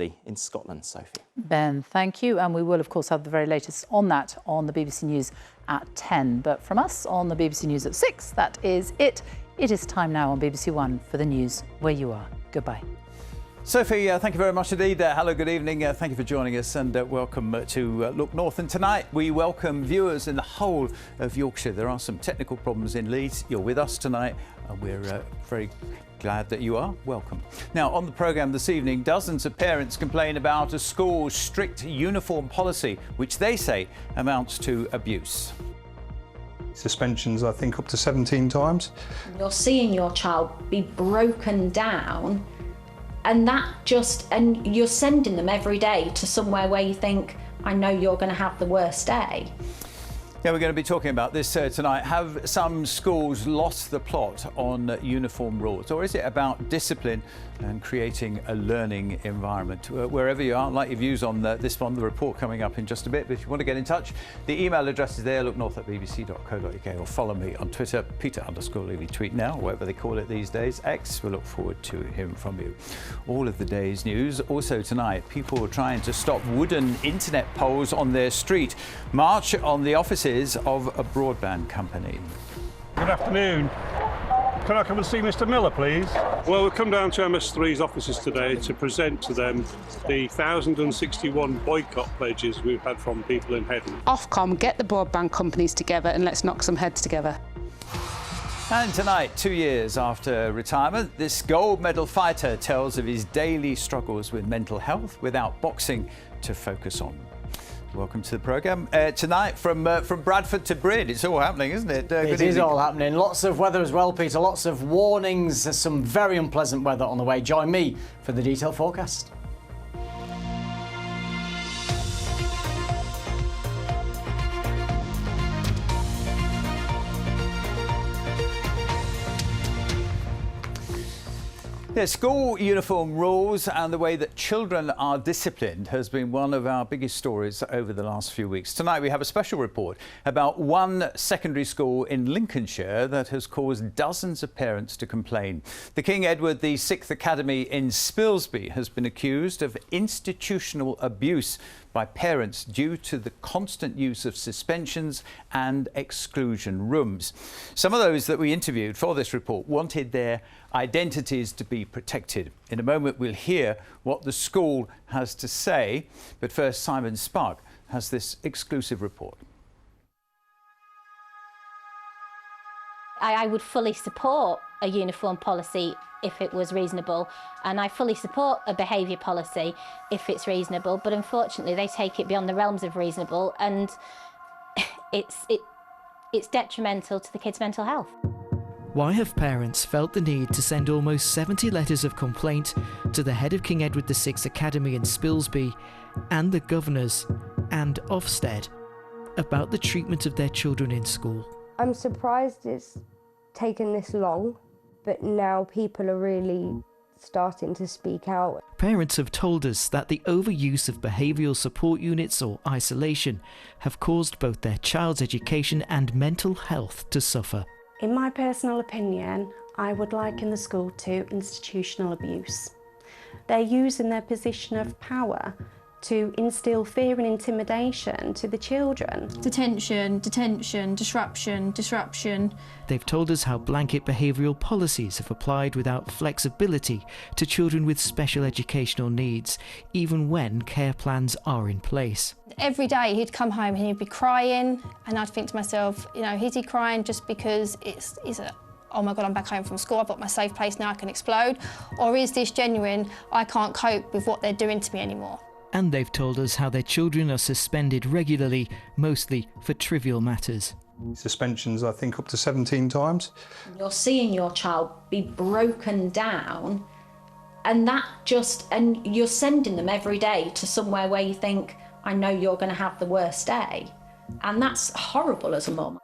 in Scotland, Sophie. Ben, thank you. And we will, of course, have the very latest on that on the BBC News at 10. But from us on the BBC News at 6, that is it. It is time now on BBC One for the news where you are. Goodbye. Sophie, thank you very much indeed. Hello, good evening. Thank you for joining us and welcome to Look North. And tonight we welcome viewers in the whole of Yorkshire. There are some technical problems in Leeds. You're with us tonight and we're very glad that you are. Welcome. Now, on the programme this evening, dozens of parents complain about a school's strict uniform policy, which they say amounts to abuse. Suspensions, I think, up to 17 times. You're seeing your child be broken down, and you're sending them every day to somewhere where you think, I know you're going to have the worst day. Yeah, we're going to be talking about this tonight. Have some schools lost the plot on uniform rules, or is it about discipline and creating a learning environment? Wherever you are, I'd like your views on this one, the report coming up in just a bit. But if you want to get in touch, the email address is there, looknorth@bbc.co.uk, or follow me on Twitter, Peter_Levy, tweet now, whatever they call it these days, X. We look forward to hearing from you. All of the day's news. Also tonight, people are trying to stop wooden internet poles on their street. March on the offices of a broadband company. Good afternoon. Can I come and see Mr. Miller, please? Well, we've come down to MS3's offices today to present to them the 1,061 boycott pledges we've had from people in Headland. Ofcom, get the broadband companies together and let's knock some heads together. And tonight, 2 years after retirement, this gold medal fighter tells of his daily struggles with mental health without boxing to focus on. Welcome to the programme. Tonight, from Bradford to Bryn, it's all happening, isn't it? It is all happening. Lots of weather as well, Peter. Lots of warnings. There's some very unpleasant weather on the way. Join me for the detailed forecast. Yeah, school uniform rules and the way that children are disciplined has been one of our biggest stories over the last few weeks. Tonight we have a special report about one secondary school in Lincolnshire that has caused dozens of parents to complain. The King Edward VI Academy in Spilsby has been accused of institutional abuse by parents due to the constant use of suspensions and exclusion rooms. Some of those that we interviewed for this report wanted their identities to be protected. In a moment we'll hear what the school has to say, but first Simon Spark has this exclusive report. I would fully support a uniform policy if it was reasonable, and I fully support a behaviour policy if it's reasonable, but unfortunately they take it beyond the realms of reasonable, and it's detrimental to the kids' mental health. Why have parents felt the need to send almost 70 letters of complaint to the head of King Edward VI Academy in Spilsby and the governors and Ofsted about the treatment of their children in school? I'm surprised it's taken this long, but now people are really starting to speak out. Parents have told us that the overuse of behavioural support units or isolation have caused both their child's education and mental health to suffer. In my personal opinion, I would liken the school to institutional abuse. They're using their position of power to instill fear and intimidation to the children. Detention, detention, disruption, disruption. They've told us how blanket behavioural policies have applied without flexibility to children with special educational needs, even when care plans are in place. Every day he'd come home and he'd be crying, and I'd think to myself, you know, is he crying just because it's oh my God, I'm back home from school, I've got my safe place now, I can explode? Or is this genuine, I can't cope with what they're doing to me anymore? And they've told us how their children are suspended regularly, mostly for trivial matters. Suspensions, I think, up to 17 times. You're seeing your child be broken down, and you're sending them every day to somewhere where you think, I know you're going to have the worst day. And that's horrible as a mum.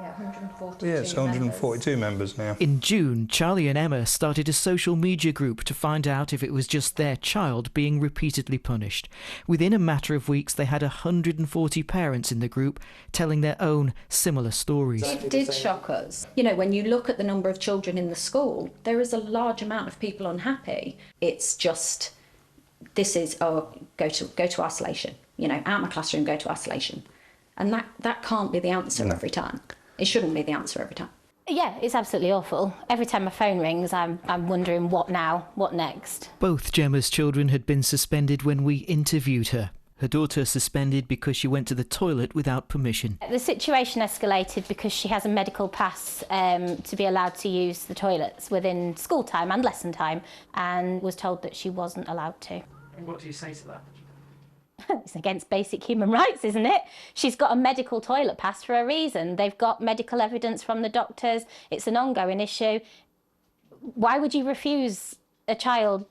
Yeah, 142 Yeah, it's 142 members now. In June, Charlie and Emma started a social media group to find out if it was just their child being repeatedly punished. Within a matter of weeks, they had 140 parents in the group telling their own similar stories. It did shock us. You know, when you look at the number of children in the school, there is a large amount of people unhappy. It's just this is, oh, go to isolation, out of my classroom, go to isolation. And that can't be the answer every time. It shouldn't be the answer every time. Yeah, it's absolutely awful. Every time my phone rings, I'm wondering what now, what next. Both Gemma's children had been suspended when we interviewed her. Her daughter suspended because she went to the toilet without permission. The situation escalated because she has a medical pass to be allowed to use the toilets within school time and lesson time, and was told that she wasn't allowed to. And what do you say to that? It's against basic human rights, isn't it? She's got a medical toilet pass for a reason. They've got medical evidence from the doctors. It's an ongoing issue. Why would you refuse a child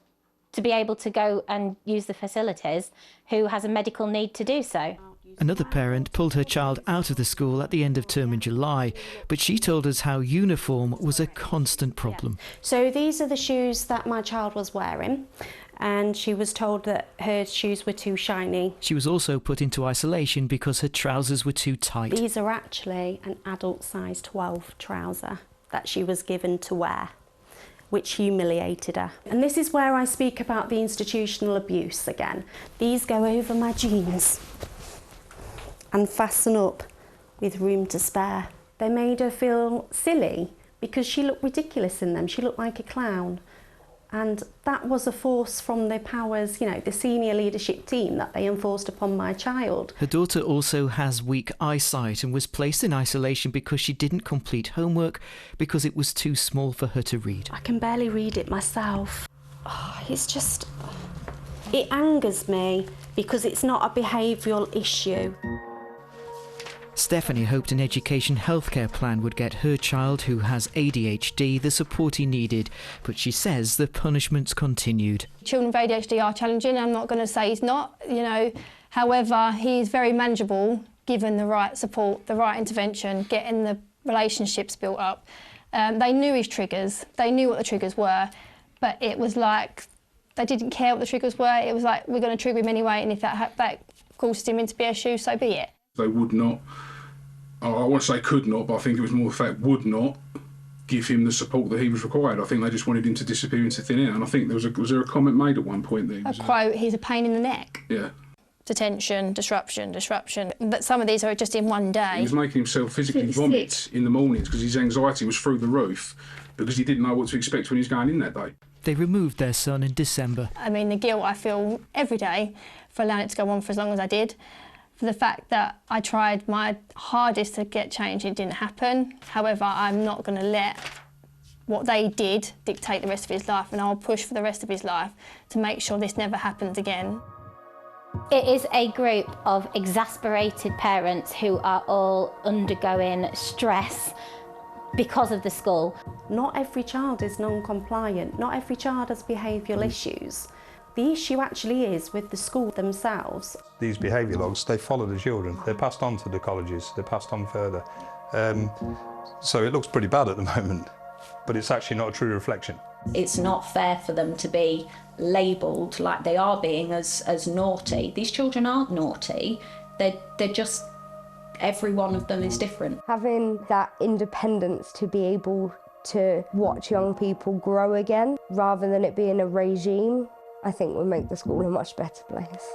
to be able to go and use the facilities who has a medical need to do so? Another parent pulled her child out of the school at the end of term in July, but she told us how uniform was a constant problem. So these are the shoes that my child was wearing, and she was told that her shoes were too shiny. She was also put into isolation because her trousers were too tight. These are actually an adult size 12 trouser that she was given to wear, which humiliated her. And this is where I speak about the institutional abuse again. These go over my jeans and fasten up with room to spare. They made her feel silly because she looked ridiculous in them. She looked like a clown. And that was a force from the powers, the senior leadership team that they enforced upon my child. Her daughter also has weak eyesight and was placed in isolation because she didn't complete homework because it was too small for her to read. I can barely read it myself. It angers me because it's not a behavioural issue. Stephanie hoped an education healthcare plan would get her child, who has ADHD, the support he needed, but she says the punishments continued. Children with ADHD are challenging. I'm not going to say he's not, However, he's very manageable given the right support, the right intervention, getting the relationships built up. They knew his triggers. They knew what the triggers were, but it was like they didn't care what the triggers were. It was like, we're going to trigger him anyway, and if that caused him into BSU, so be it. They would not, I want to say could not, but I think it was more the fact would not give him the support that he was required. I think they just wanted him to disappear into thin air. And I think was there a comment made at one point there? A quote, he's a pain in the neck. Yeah. Detention, disruption. But some of these are just in one day. He was making himself physically vomit in the mornings because his anxiety was through the roof because he didn't know what to expect when he was going in that day. They removed their son in December. I mean, the guilt I feel every day for allowing it to go on for as long as I did. For the fact that I tried my hardest to get change, it didn't happen. However, I'm not going to let what they did dictate the rest of his life, and I'll push for the rest of his life to make sure this never happens again. It is a group of exasperated parents who are all undergoing stress because of the school. Not every child is non-compliant. Not every child has behavioural issues. The issue actually is with the school themselves. These behaviour logs, they follow the children. They're passed on to the colleges. They're passed on further. So it looks pretty bad at the moment, but it's actually not a true reflection. It's not fair for them to be labelled like they are being as naughty. These children aren't naughty. They're just, every one of them is different. Having that independence to be able to watch young people grow again, rather than it being a regime, I think would make the school a much better place.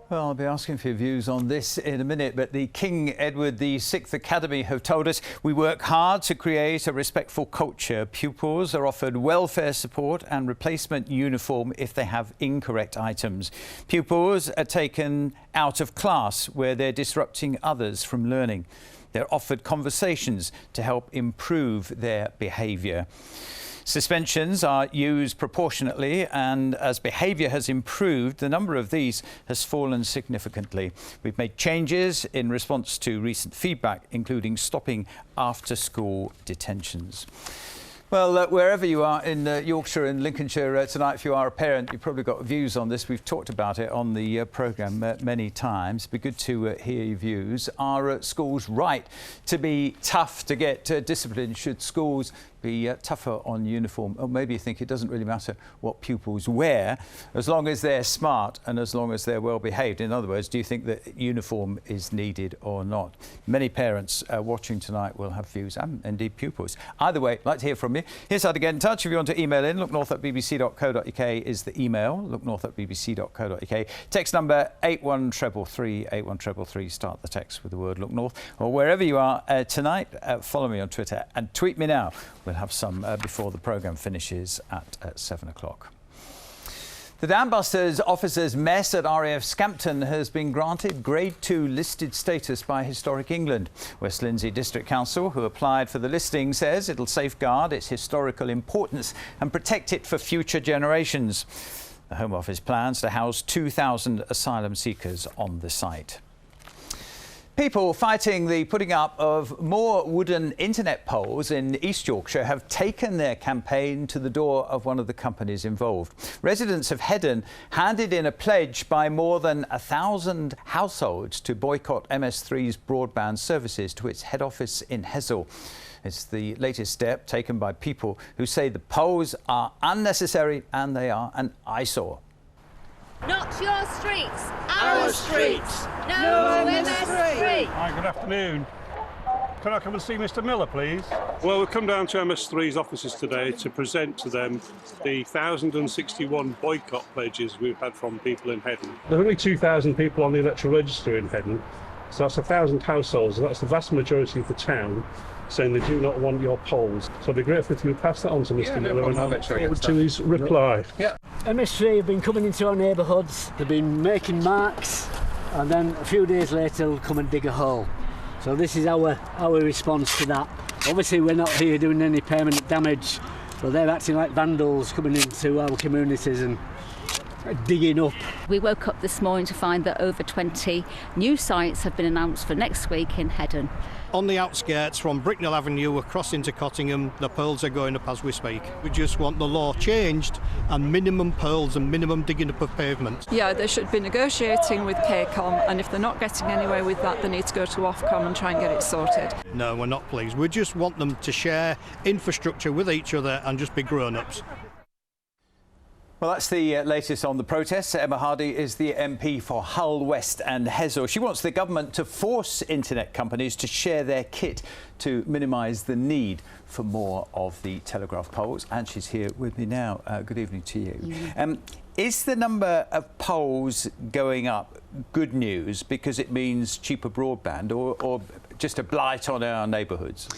Well, I'll be asking for your views on this in a minute, but the King Edward VI Academy have told us we work hard to create a respectful culture. Pupils are offered welfare support and replacement uniform if they have incorrect items. Pupils are taken out of class where they're disrupting others from learning. They're offered conversations to help improve their behaviour. Suspensions are used proportionately, and as behaviour has improved, the number of these has fallen significantly. We've made changes in response to recent feedback, including stopping after-school detentions. Well, wherever you are in Yorkshire and Lincolnshire tonight, if you are a parent, you've probably got views on this. We've talked about it on the programme many times. It'd be good to hear your views. Are schools right to be tough to get discipline? Should schools be tougher on uniform? Or maybe you think it doesn't really matter what pupils wear, as long as they're smart and as long as they're well behaved. In other words, do you think that uniform is needed or not? Many parents watching tonight will have views, and indeed pupils. Either way, I'd like to hear from you. you. Here's how to get in touch. If you want to email in, looknorth@bbc.co.uk is the email, looknorth@bbc.co.uk. Text number 81333, 81333. Start the text with the word Look North. Or wherever you are tonight, follow me on Twitter and tweet me now. We'll have some before the programme finishes at 7 o'clock. The Dambusters officers' mess at RAF Scampton has been granted Grade 2 listed status by Historic England. West Lindsey District Council, who applied for the listing, says it'll safeguard its historical importance and protect it for future generations. The Home Office plans to house 2,000 asylum seekers on the site. People fighting the putting up of more wooden internet poles in East Yorkshire have taken their campaign to the door of one of the companies involved. Residents of Heddon handed in a pledge by more than 1,000 households to boycott MS3's broadband services to its head office in Hessle. It's the latest step taken by people who say the poles are unnecessary and they are an eyesore. Not your streets, our streets. No MS3. Hi, good afternoon. Can I come and see Mr. Miller, please? Well, we've come down to MS3's offices today to present to them the 1,061 boycott pledges we've had from people in Heddon. There are only 2,000 people on the electoral register in Heddon, so that's 1,000 households, and that's the vast majority of the town saying they do not want your polls. So I'd be grateful if you would pass that on to Mr. Miller and I look forward to his reply. Yeah. MS3 have been coming into our neighbourhoods, they've been making marks, and then a few days later they'll come and dig a hole. So this is our response to that. Obviously we're not here doing any permanent damage, but they're acting like vandals coming into our communities and digging up. We woke up this morning to find that over 20 new sites have been announced for next week in Heddon. On the outskirts from Bricknell Avenue across into Cottingham, the poles are going up as we speak. We just want the law changed and minimum poles and minimum digging up of pavement. Yeah, they should be negotiating with KCOM, and if they're not getting anywhere with that, they need to go to Ofcom and try and get it sorted. No, we're not pleased. We just want them to share infrastructure with each other and just be grown-ups. Well, that's the latest on the protests. Emma Hardy is the MP for Hull West and Hessle. She wants the government to force internet companies to share their kit to minimise the need for more of the telegraph poles. And she's here with me now. Good evening to you. Is the number of poles going up good news because it means cheaper broadband, or just a blight on our neighbourhoods?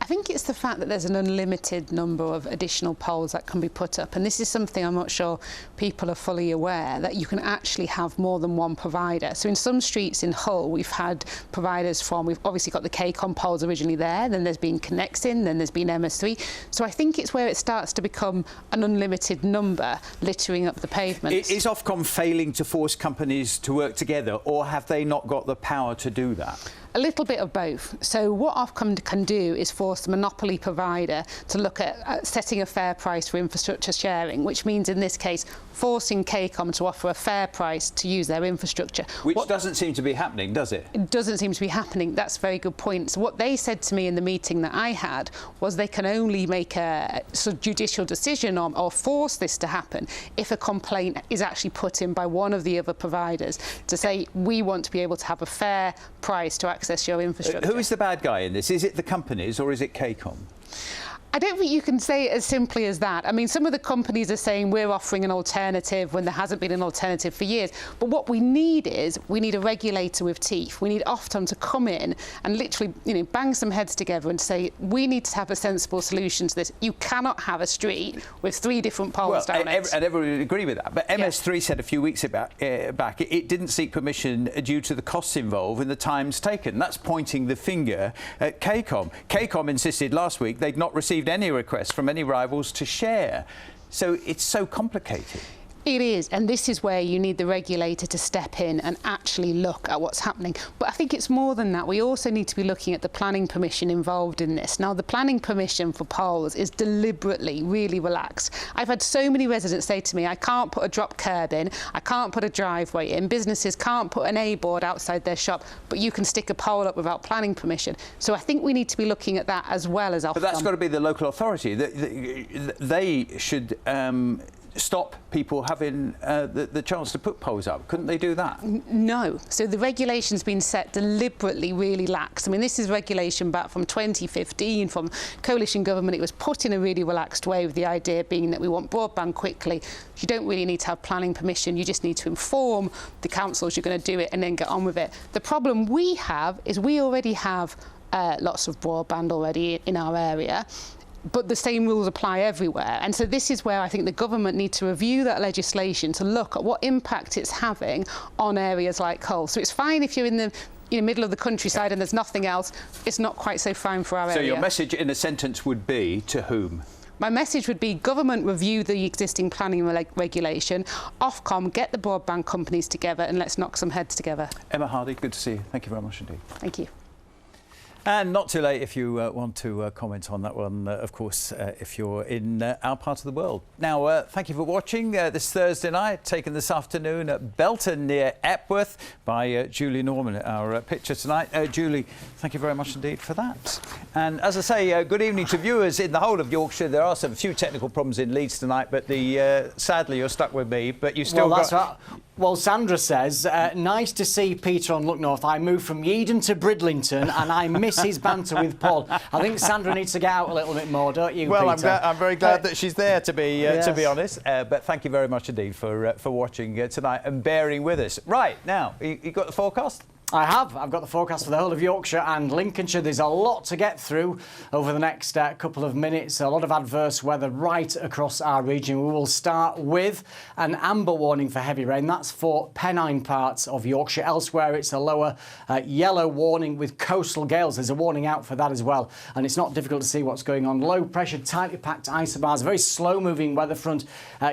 I think it's the fact that there's an unlimited number of additional poles that can be put up, and this is something I'm not sure people are fully aware, that you can actually have more than one provider. So in some streets in Hull we've had providers from, we've obviously got the KCOM poles originally there, then there's been Connexin, then there's been MS3. So I think it's where it starts to become an unlimited number littering up the pavements. Is Ofcom failing to force companies to work together, or have they not got the power to do that? A little bit of both. So what Ofcom can do is force the monopoly provider to look at setting a fair price for infrastructure sharing, which means in this case forcing KCOM to offer a fair price to use their infrastructure. Which doesn't seem to be happening, does it? It doesn't seem to be happening. That's a very good point. So what they said to me in the meeting that I had was they can only make a sort of judicial decision on, or force this to happen, if a complaint is actually put in by one of the other providers to say, we want to be able to have a fair price to access your infrastructure. Who is the bad guy in this? Is it the companies or is it KCOM? I don't think you can say it as simply as that. I mean, some of the companies are saying we're offering an alternative when there hasn't been an alternative for years. But what we need is, we need a regulator with teeth. We need Ofcom to come in and literally, bang some heads together and say, we need to have a sensible solution to this. You cannot have a street with 3 different poles down it. And everyone would agree with that. But MS3 said a few weeks back it didn't seek permission due to the costs involved and the times taken. That's pointing the finger at KCOM. KCOM insisted last week they'd not received any requests from any rivals to share. So it's so complicated. It is, and this is where you need the regulator to step in and actually look at what's happening. But I think it's more than that. We also need to be looking at the planning permission involved in this. Now, the planning permission for poles is deliberately really relaxed. I've had so many residents say to me, I can't put a drop curb in, I can't put a driveway in, businesses can't put an A-board outside their shop, but you can stick a pole up without planning permission. So I think we need to be looking at that as well as Ofcom. But that's got to be the local authority. They should stop people having the chance to put poles up? Couldn't they do that? No. So the regulation's been set deliberately really lax. I mean, this is regulation back from 2015 from coalition government. It was put in a really relaxed way, with the idea being that we want broadband quickly. You don't really need to have planning permission. You just need to inform the councils you're going to do it and then get on with it. The problem we have is we already have lots of broadband already in our area, but the same rules apply everywhere. And so this is where I think the government need to review that legislation to look at what impact it's having on areas like Hull. So it's fine if you're in the middle of the countryside and there's nothing else. It's not quite so fine for our area. So your message in a sentence would be to whom? My message would be government review the existing planning regulation, Ofcom get the broadband companies together, and let's knock some heads together. Emma Hardy, good to see you. Thank you very much indeed. Thank you. And not too late if you want to comment on that one, of course, if you're in our part of the world. Now, thank you for watching this Thursday night, taken this afternoon at Belton near Epworth by Julie Norman, our picture tonight. Julie, thank you very much indeed for that. And as I say, good evening to viewers in the whole of Yorkshire. There are some few technical problems in Leeds tonight, but sadly you're stuck with me, but you still that's right. Well, Sandra says, nice to see Peter on Look North. I moved from Yeadon to Bridlington and I miss his banter with Paul. I think Sandra needs to get out a little bit more, don't you, well, Peter? I'm very glad that she's there, to be honest. But thank you very much indeed for watching tonight and bearing with us. Right, now, you got the forecast? I have. I've got the forecast for the whole of Yorkshire and Lincolnshire. There's a lot to get through over the next couple of minutes. A lot of adverse weather right across our region. We will start with an amber warning for heavy rain. That's for Pennine parts of Yorkshire. Elsewhere, it's a lower yellow warning with coastal gales. There's a warning out for that as well. And it's not difficult to see what's going on. Low pressure, tightly packed isobars. A very slow-moving weather front,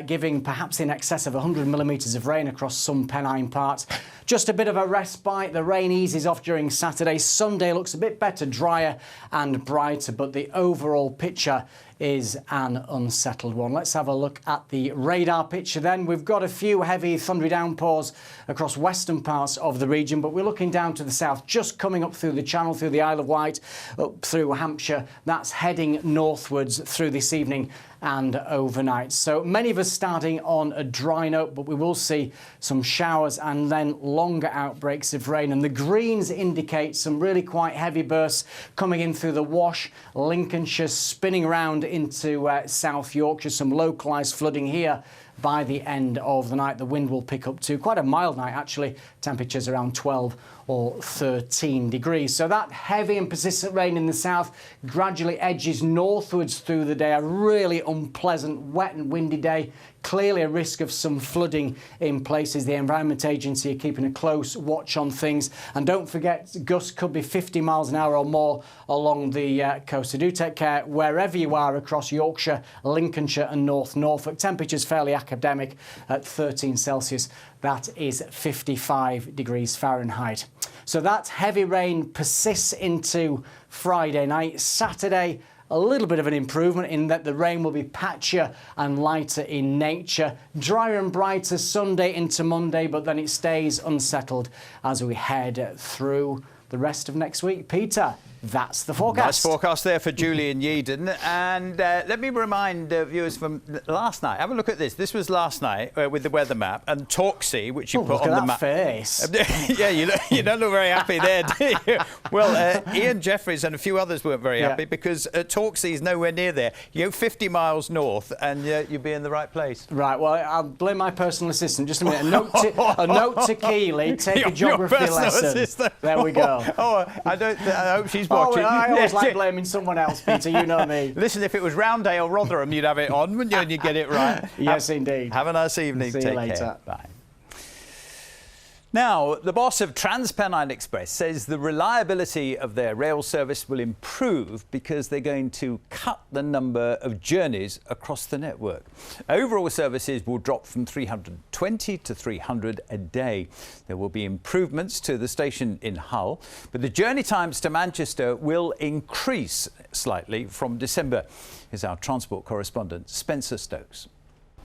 giving perhaps in excess of 100 millimetres of rain across some Pennine parts. Just a bit of a respite. The rain eases off during Saturday. Sunday looks a bit better, drier and brighter, but the overall picture is an unsettled one. Let's have a look at the radar picture then. We've got a few heavy thundery downpours across western parts of the region, but we're looking down to the south, just coming up through the Channel, through the Isle of Wight, up through Hampshire. That's heading northwards through this evening and overnight. So many of us starting on a dry note, but we will see some showers and then longer outbreaks of rain. And the greens indicate some really quite heavy bursts coming in through the Wash, Lincolnshire, spinning around into South Yorkshire. Some localised flooding here by the end of the night. The wind will pick up to quite a mild night, actually. Temperatures around 12 or 13 degrees. So that heavy and persistent rain in the south gradually edges northwards through the day. A really unpleasant, wet and windy day. Clearly a risk of some flooding in places. The Environment Agency are keeping a close watch on things. And don't forget, gusts could be 50 miles an hour or more along the coast. So do take care wherever you are across Yorkshire, Lincolnshire and North Norfolk. Temperatures fairly academic at 13 Celsius. That is 55 degrees Fahrenheit. So that heavy rain persists into Friday night. Saturday, a little bit of an improvement in that the rain will be patchier and lighter in nature. Drier and brighter Sunday into Monday, but then it stays unsettled as we head through the rest of next week. Peter, that's the forecast. Nice forecast there for Julie in Yeadon. And let me remind viewers from last night. Have a look at this. This was last night with the weather map and Torksey, which you put on the map. Face. Yeah, you don't look very happy there, do you? Well, Ian Jeffries and a few others weren't very happy because Torksey is nowhere near there. You go 50 miles north and you'll be in the right place. Right, well, I'll blame my personal assistant. Just a minute. A note to Keeley, take a geography lesson. Assistant. There we go. I hope she's watching. I always like blaming someone else, Peter, you know me. Listen, if it was Roundale, Rotherham, you'd have it on, wouldn't you, and you'd get it right. Yes, indeed. Have a nice evening. See you later. Care. Bye. Now, the boss of TransPennine Express says the reliability of their rail service will improve because they're going to cut the number of journeys across the network. Overall services will drop from 320 to 300 a day. There will be improvements to the station in Hull, but the journey times to Manchester will increase slightly from December. Here's our transport correspondent, Spencer Stokes.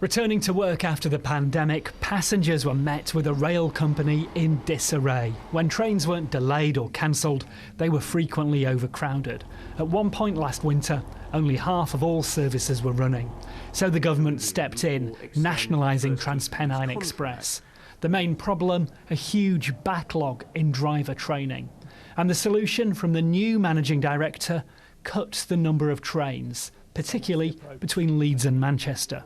Returning to work after the pandemic, passengers were met with a rail company in disarray. When trains weren't delayed or cancelled, they were frequently overcrowded. At one point last winter, only half of all services were running. So the government stepped in, nationalising TransPennine Express. The main problem, a huge backlog in driver training. And the solution from the new managing director, cut the number of trains, particularly between Leeds and Manchester.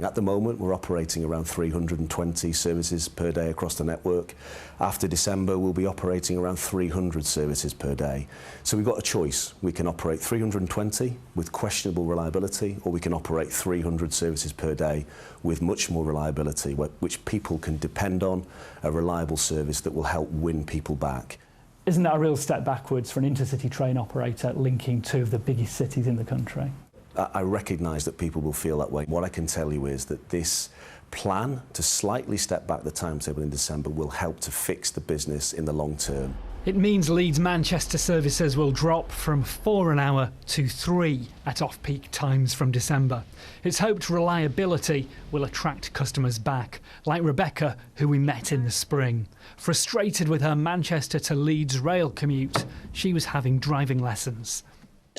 At the moment, we're operating around 320 services per day across the network. After December, we'll be operating around 300 services per day. So we've got a choice. We can operate 320 with questionable reliability, or we can operate 300 services per day with much more reliability, which people can depend on, a reliable service that will help win people back. Isn't that a real step backwards for an intercity train operator linking two of the biggest cities in the country? I recognise that people will feel that way. What I can tell you is that this plan to slightly step back the timetable in December will help to fix the business in the long term. It means Leeds-Manchester services will drop from 4 an hour to 3 at off-peak times from December. It's hoped reliability will attract customers back, like Rebecca, who we met in the spring. Frustrated with her Manchester to Leeds rail commute, she was having driving lessons.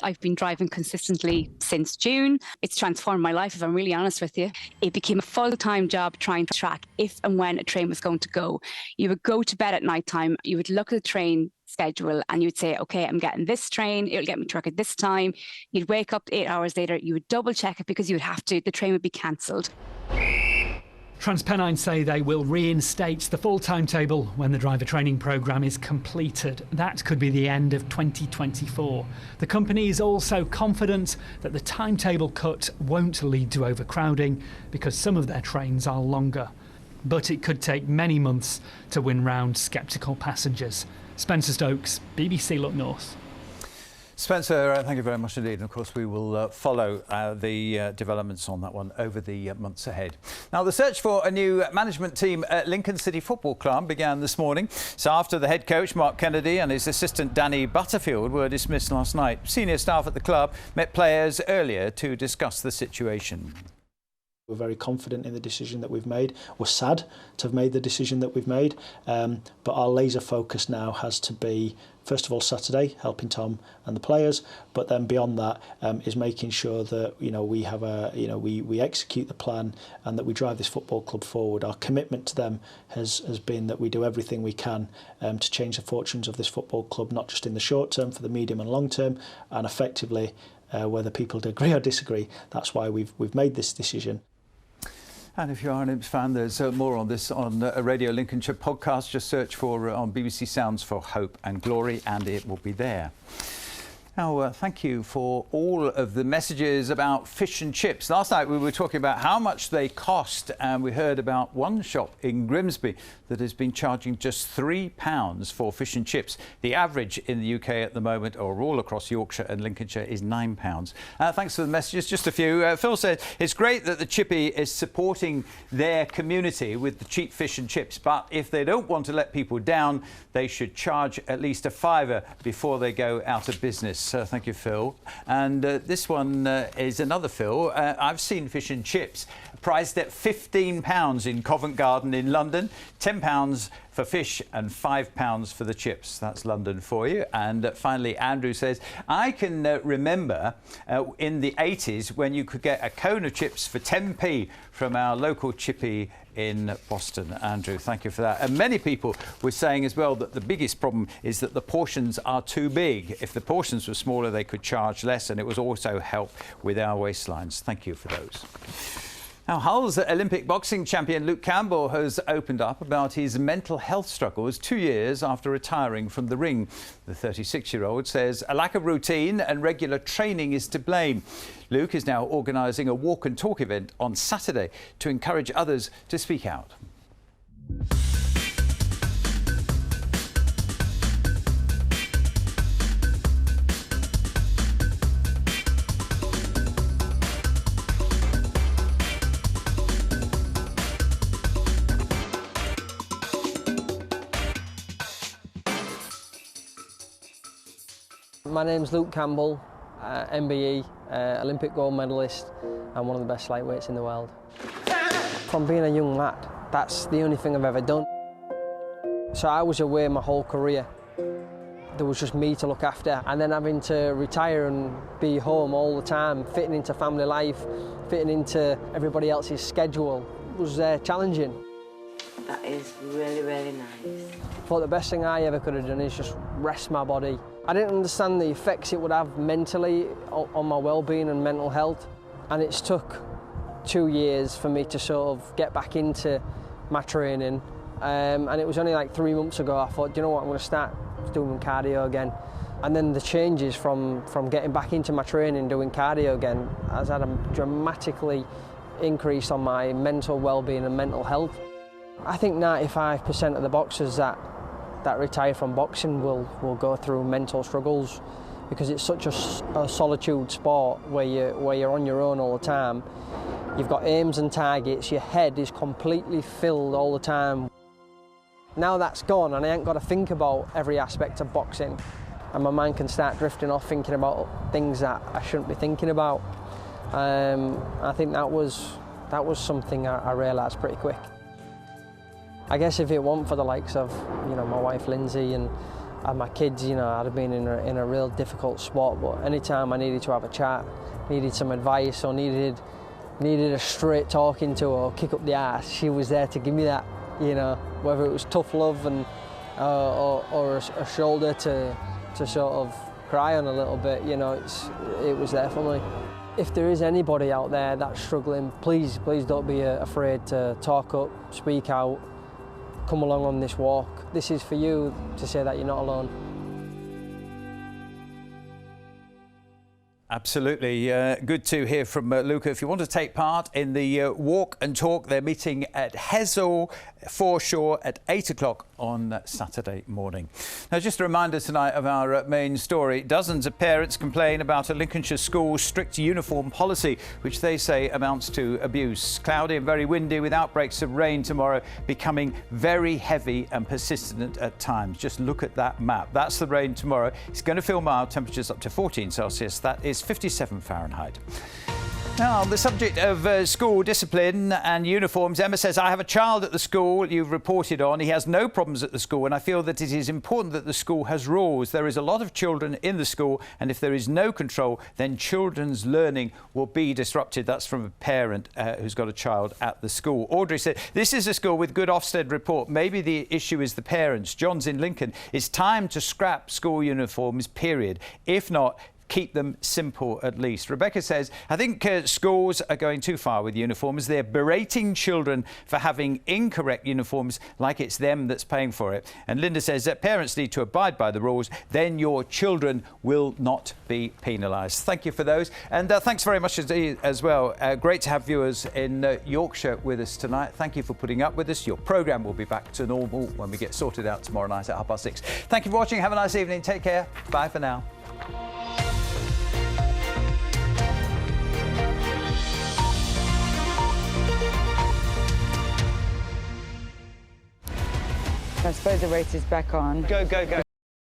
I've been driving consistently since June. It's transformed my life, if I'm really honest with you. It became a full-time job trying to track if and when a train was going to go. You would go to bed at night time, you would look at the train schedule and you would say, OK, I'm getting this train, it'll get me to work at this time. You'd wake up 8 hours later, you would double check it because you would have to, the train would be cancelled. TransPennine say they will reinstate the full timetable when the driver training programme is completed. That could be the end of 2024. The company is also confident that the timetable cut won't lead to overcrowding because some of their trains are longer. But it could take many months to win round sceptical passengers. Spencer Stokes, BBC Look North. Spencer, thank you very much indeed. And of course, we will follow the developments on that one over the months ahead. Now, the search for a new management team at Lincoln City Football Club began this morning. So after the head coach, Mark Kennedy, and his assistant, Danny Butterfield, were dismissed last night, senior staff at the club met players earlier to discuss the situation. We're very confident in the decision that we've made. We're sad to have made the decision that we've made, but our laser focus now has to be, first of all, Saturday, helping Tom and the players, but then beyond that is making sure that we have we execute the plan and that we drive this football club forward. Our commitment to them has been that we do everything we can to change the fortunes of this football club, not just in the short term, for the medium and long term, and effectively, whether people agree or disagree, that's why we've made this decision. And if you are an Imps fan, there's more on this on a Radio Lincolnshire podcast. Just search for on BBC Sounds for Hope and Glory, and it will be there. Now, thank you for all of the messages about fish and chips. Last night we were talking about how much they cost, and we heard about one shop in Grimsby that has been charging just £3 for fish and chips. The average in the UK at the moment, or all across Yorkshire and Lincolnshire, is £9. Thanks for the messages. Just a few. Phil said it's great that the chippy is supporting their community with the cheap fish and chips, but if they don't want to let people down, they should charge at least a £5 before they go out of business. Thank you, Phil. And this one is another Phil. I've seen fish and chips priced at £15 in Covent Garden in London, £10 for fish and £5 for the chips. That's London for you. And finally, Andrew says, I can remember in the 80s when you could get a cone of chips for 10p from our local chippy in Boston. Andrew, thank you for that. And many people were saying as well that the biggest problem is that the portions are too big. If the portions were smaller, they could charge less, and it would also help with our waistlines. Thank you for those. Now, Hull's Olympic boxing champion Luke Campbell has opened up about his mental health struggles 2 years after retiring from the ring. The 36-year-old says a lack of routine and regular training is to blame. Luke is now organising a walk and talk event on Saturday to encourage others to speak out. My name's Luke Campbell, MBE, Olympic gold medalist and one of the best lightweights in the world. from being a young lad. That's the only thing I've ever done. So I was away my whole career. There was just me to look after, and then having to retire and be home all the time, fitting into family life, fitting into everybody else's schedule was challenging. That is really, really nice. I thought the best thing I ever could have done is just rest my body. I didn't understand the effects it would have mentally on my well-being and mental health, and it's took 2 years for me to sort of get back into my training, and it was only like 3 months ago I thought, do you know what, I'm going to start doing cardio again. And then the changes from getting back into my training, doing cardio again, has had a dramatically increase on my mental well-being and mental health. I think 95% of the boxers that retire from boxing will go through mental struggles, because it's such a solitude sport where you're on your own all the time. You've got aims and targets, your head is completely filled all the time. Now that's gone and I ain't got to think about every aspect of boxing, and my mind can start drifting off thinking about things that I shouldn't be thinking about. I think that was something I realised pretty quick. I guess if it weren't for the likes of, you know, my wife Lindsay and my kids, you know, I'd have been in a real difficult spot. But anytime I needed to have a chat, needed some advice, or needed a straight talking to or kick up the arse, she was there to give me that. You know, whether it was tough love and or a shoulder to sort of cry on a little bit, you know, it was there for me. If there is anybody out there that's struggling, please don't be afraid to talk up, speak out, come along on this walk. This is for you to say that you're not alone. Absolutely. Good to hear from Luca. If you want to take part in the walk and talk, they're meeting at Hessel foreshore at 8 o'clock on Saturday morning. Now, just a reminder tonight of our main story. Dozens of parents complain about a Lincolnshire school's strict uniform policy, which they say amounts to abuse. Cloudy and very windy with outbreaks of rain tomorrow, becoming very heavy and persistent at times. Just look at that map. That's the rain tomorrow. It's going to feel mild, temperatures up to 14 Celsius. That is 57 Fahrenheit. Now, on the subject of school discipline and uniforms, Emma says, I have a child at the school you've reported on. He has no problems at the school, and I feel that it is important that the school has rules. There is a lot of children in the school, and if there is no control, then children's learning will be disrupted. That's from a parent who's got a child at the school. Audrey said, this is a school with good Ofsted report. Maybe the issue is the parents. John's in Lincoln. It's time to scrap school uniforms, period. If not, keep them simple at least. Rebecca says, I think schools are going too far with uniforms. They're berating children for having incorrect uniforms like it's them that's paying for it. And Linda says that parents need to abide by the rules, then your children will not be penalised. Thank you for those. And thanks very much as well. Great to have viewers in Yorkshire with us tonight. Thank you for putting up with us. Your programme will be back to normal when we get sorted out tomorrow night at 6:30. Thank you for watching. Have a nice evening. Take care. Bye for now. I suppose the race is back on. Go, go, go.